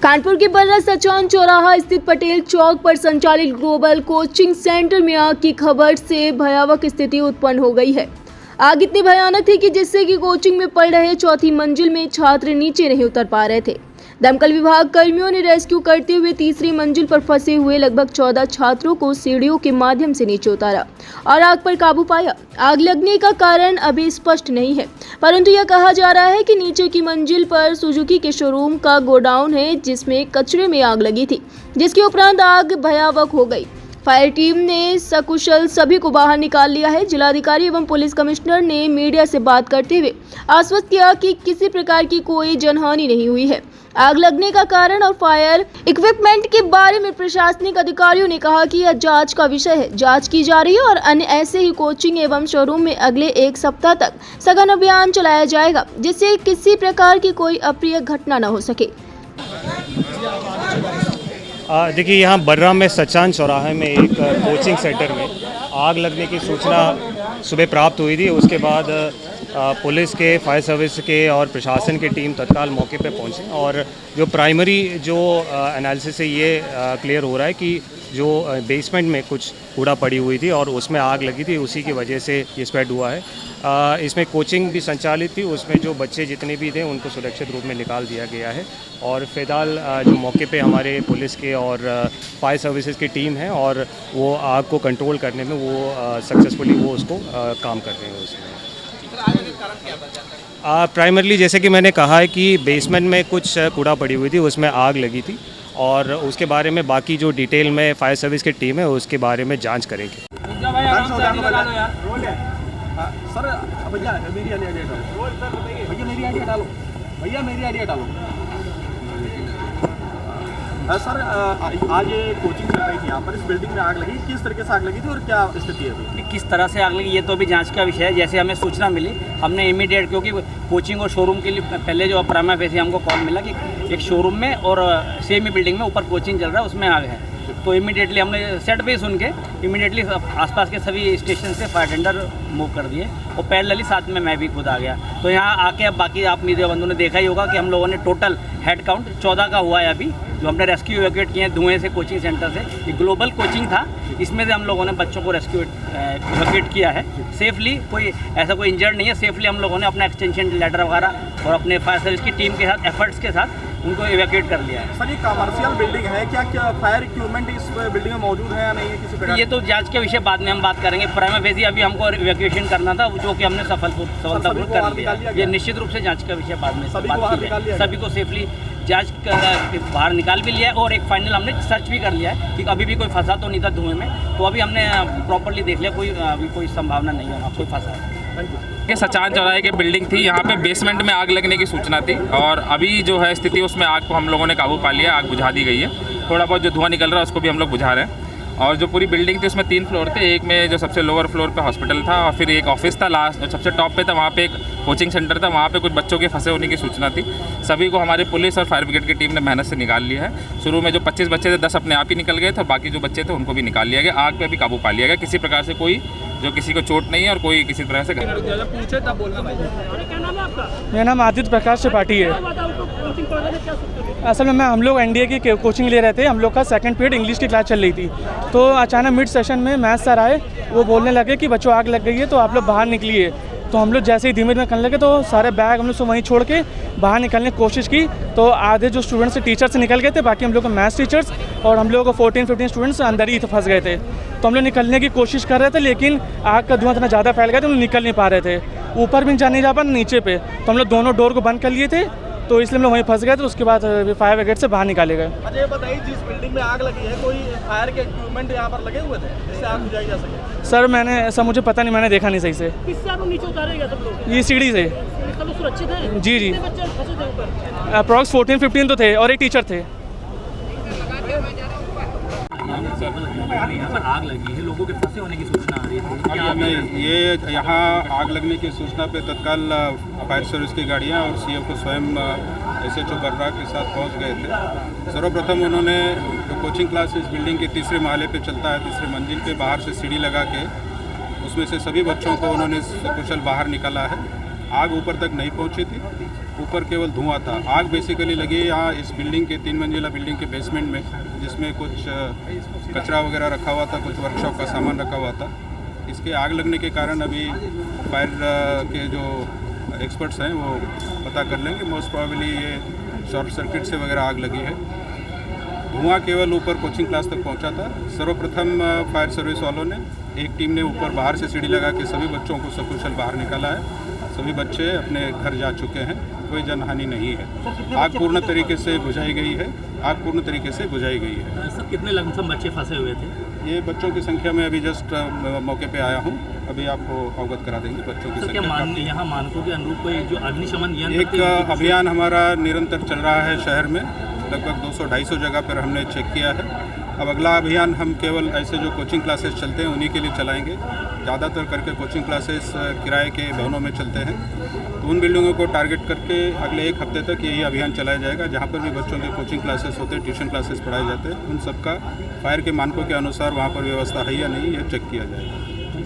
कानपुर के बर्रा सचान चौराहा स्थित पटेल चौक पर संचालित ग्लोबल कोचिंग सेंटर में आग की खबर से भयावह स्थिति उत्पन्न हो गई है। आग इतनी भयानक थी कि जिससे कि कोचिंग में पढ़ रहे चौथी मंजिल में छात्र नीचे नहीं उतर पा रहे थे। दमकल विभाग कर्मियों ने रेस्क्यू करते हुए तीसरी मंजिल पर फंसे हुए लगभग 14 छात्रों को सीढ़ियों के माध्यम से नीचे उतारा और आग पर काबू पाया। आग लगने का कारण अभी स्पष्ट नहीं है, परंतु यह कहा जा रहा है कि नीचे की मंजिल पर सुजुकी के शोरूम का गोडाउन है, जिसमें कचरे में आग लगी थी, जिसके उपरांत आग भयावह हो गई। फायर टीम ने सकुशल सभी को बाहर निकाल लिया है। जिलाधिकारी एवं पुलिस कमिश्नर ने मीडिया से बात करते हुए आश्वस्त किया कि किसी प्रकार की कोई जनहानि नहीं हुई है। आग लगने का कारण और फायर इक्विपमेंट के बारे में प्रशासनिक अधिकारियों ने कहा कि यह जांच का विषय है, जांच की जा रही है और अन्य ऐसे ही कोचिंग एवं शोरूम में अगले 1 सप्ताह तक सघन अभियान चलाया जाएगा, जिससे किसी प्रकार की कोई अप्रिय घटना न हो सके। देखिए, यहाँ बर्रा में सचान चौराहे में एक कोचिंग सेंटर में आग लगने की सूचना सुबह प्राप्त हुई थी। उसके बाद पुलिस के, फायर सर्विस के और प्रशासन की टीम तत्काल मौके पे पहुंची और जो प्राइमरी एनालिसिस से ये क्लियर हो रहा है कि जो बेसमेंट में कुछ कूड़ा पड़ी हुई थी और उसमें आग लगी थी, उसी की वजह से ये स्प्रेड हुआ है। इसमें कोचिंग भी संचालित थी, उसमें जो बच्चे जितने भी थे उनको सुरक्षित रूप में निकाल दिया गया है और फिलहाल जो मौके पे हमारे पुलिस के और फायर सर्विसेज की टीम है और वो आग को कंट्रोल करने में वो सक्सेसफुली वो उसको काम कर रहे हैं। उसमें प्राइमरली जैसे कि मैंने कहा है कि बेसमेंट में कुछ कूड़ा पड़ी हुई थी, उसमें आग लगी थी और उसके बारे में बाकी जो डिटेल में फायर सर्विस की टीम है उसके बारे में जांच करेगी। सर, आज ये कोचिंग चल रही थी, यहाँ पर इस बिल्डिंग में आग लगी, किस तरीके से आग लगी थी और क्या स्थिति है अभी? किस तरह से आग लगी ये तो अभी जांच का विषय है। जैसे हमें सूचना मिली, हमने इमीडिएट, क्योंकि कोचिंग और शोरूम के लिए पहले जो प्राइमा फेसी हमको कॉल मिला कि एक शोरूम में और सेम ही बिल्डिंग में ऊपर कोचिंग चल रहा है, उसमें आग है। तो इमीडिएटली हमने सेट पे सुन के इमीडिएटली आसपास के सभी स्टेशन से फायर टेंडर मूव कर दिए और पैरेलली साथ में मैं भी खुद आ गया। तो यहाँ आके अब बाकी आप मीडिया बंधुओं ने देखा ही होगा कि हम लोगों ने टोटल हेड काउंट 14 का हुआ है अभी, जो हमने रेस्क्यू इवैक्यूएट किए हैं धुएं से कोचिंग सेंटर से। ये ग्लोबल कोचिंग था, इसमें से हम लोगों ने बच्चों को रेस्क्यू इवैक्यूएट किया है सेफली। कोई ऐसा कोई इंजर्ड नहीं है, सेफली हम लोगों ने अपना एक्सटेंशन लेटर वगैरह और अपने फायर सर्विस की टीम के साथ एफर्ट्स के साथ उनको इवैक्यूएट कर लिया है। सर, ये कमर्शियल बिल्डिंग है, क्या फायर इक्विपमेंट इस बिल्डिंग में मौजूद है या नहीं है किसी प्रकार? ये तो जांच के विषय बाद में हम बात करेंगे। प्राइमा फेसी अभी हमको इवैक्यूएशन करना था, जो कि हमने सफलतापूर्वक कर लिया। ये निश्चित रूप से जांच का विषय बाद में सभी को सेफली जांच बाहर निकाल भी लिया है और एक फाइनल हमने सर्च भी कर लिया है कि अभी भी कोई फंसा तो नहीं था धुएं में। तो अभी हमने प्रॉपर्ली देख लिया, अभी कोई संभावना नहीं है कोई फंसा। ये सचान चौराहे की बिल्डिंग थी, यहाँ पे बेसमेंट में आग लगने की सूचना थी और अभी जो है स्थिति उसमें आग को हम लोगों ने काबू पा लिया, आग बुझा दी गई है। थोड़ा बहुत जो धुआं निकल रहा है उसको भी हम लोग बुझा रहे हैं। और जो पूरी बिल्डिंग थी उसमें 3 फ्लोर थे, एक में जो सबसे लोअर फ्लोर पे हॉस्पिटल था और फिर एक ऑफिस था, लास्ट सबसे टॉप पे था वहाँ पे एक कोचिंग सेंटर था, वहाँ पे कुछ बच्चों के फंसे होने की सूचना थी। सभी को हमारे पुलिस और फायर ब्रिगेड की टीम ने मेहनत से निकाल लिया है। शुरू में जो 25 बच्चे थे 10 अपने आप ही निकल गए थे और बाकी जो बच्चे थे उनको भी निकाल लिया गया। आग पे भी काबू पा लिया गया, किसी प्रकार से कोई जो किसी को चोट नहीं है और कोई किसी तरह से। मेरा नाम आदित्य प्रकाश त्रिपाठी है। असल में हम लोग एनडीए की कोचिंग ले रहे थे, हम लोग का सेकंड पीरियड इंग्लिश की क्लास चल रही थी। तो अचानक मिड सेशन में मैथ सर आए, वो बोलने लगे कि बच्चों आग लग गई है तो आप लोग बाहर निकलिए। तो हम लोग जैसे ही धीमे धीमे करने लगे तो सारे बैग हम लोग वहीं छोड़ के बाहर निकलने की कोशिश की। तो आधे जो स्टूडेंट्स थे टीचर से निकल गए थे, बाकी हम लोग को मैथ्स टीचर्स और हम लोग को 14-15 स्टूडेंट्स अंदर ही फंस गए थे। तो हम लोग निकलने की कोशिश कर रहे थे, लेकिन आग का धुआं इतना ज़्यादा फैल गया तो हम लोग निकल नहीं पा रहे थे। ऊपर भी नहीं जा पा रहे, नीचे पे। तो हम लोग दोनों डोर को बंद कर लिए थे, तो इसलिए हम लोग वहीं फंस गए। तो उसके बाद फायर ब्रिगेड से बाहर निकाले गए। अच्छा, ये बताइए, जिस बिल्डिंग में आग लगी है कोई फायर के इक्विपमेंट यहाँ पर लगे हुए थे जिससे आग बुझाई जा सके? सर, मैंने ऐसा मुझे पता नहीं, मैंने देखा नहीं सही से। किससे आप नीचे उतारे गए सब लोग? ये सीढ़ी से। सब लोग सुरक्षित हैं? जी। कितने बच्चे फंसे थे ऊपर? अप्रॉक्स 14-15 तो थे और एक टीचर थे। यहाँ पर आग लगी है, लोगों के फंसे होने की सूचना आ रही है। ये यहाँ आग लगने की सूचना पे तत्काल फायर सर्विस की गाड़ियाँ और सीएफ को स्वयं SHO बर्रा के साथ पहुँच गए थे। सर्वप्रथम उन्होंने जो कोचिंग क्लास इस बिल्डिंग के तीसरे महले पे चलता है, तीसरे मंजिल पे बाहर से सीढ़ी लगा के उसमें से सभी बच्चों को उन्होंने कुशल बाहर निकाला है। आग ऊपर तक नहीं पहुँची थी, ऊपर केवल धुआं था। आग बेसिकली लगी यहाँ इस बिल्डिंग के 3 मंजिला बिल्डिंग के बेसमेंट में, जिसमें कुछ कचरा वगैरह रखा हुआ था, कुछ वर्कशॉप का सामान रखा हुआ था। इसके आग लगने के कारण अभी फायर के जो एक्सपर्ट्स हैं वो पता कर लेंगे। मोस्ट प्रोबेबली ये शॉर्ट सर्किट से वगैरह आग लगी है। धुआं केवल ऊपर कोचिंग क्लास तक पहुंचा था। सर्वप्रथम फायर सर्विस वालों ने एक टीम ने ऊपर बाहर से सीढ़ी लगा के सभी बच्चों को सकुशल बाहर निकाला है। सभी बच्चे अपने घर जा चुके हैं, कोई जनहानि नहीं है। आग पूर्ण तरीके से बुझाई गई है। आग पूर्ण तरीके से बुझाई गई है। सर कितने लमसम बच्चे फंसे हुए थे? ये बच्चों की संख्या में अभी जस्ट मौके पे आया हूँ, अभी आपको अवगत करा देंगे बच्चों की संख्या। यहाँ मानकों के अनुरूप कोई जो अग्निशमन यंत्र एक अभियान हमारा निरंतर चल रहा है शहर में। लगभग 200-250 जगह पर हमने चेक किया है। अब अगला अभियान हम केवल ऐसे जो कोचिंग क्लासेस चलते हैं उन्हीं के लिए चलाएंगे। ज़्यादातर करके कोचिंग क्लासेस किराए के भवनों में चलते हैं, तो उन बिल्डिंगों को टारगेट करके अगले 1 हफ्ते तक यही अभियान चलाया जाएगा। जहाँ पर भी बच्चों के कोचिंग क्लासेस होते हैं, ट्यूशन क्लासेस पढ़ाए जाते हैं, उन सबका फायर के मानकों के अनुसार वहाँ पर व्यवस्था है या नहीं, यह चेक किया जाएगा।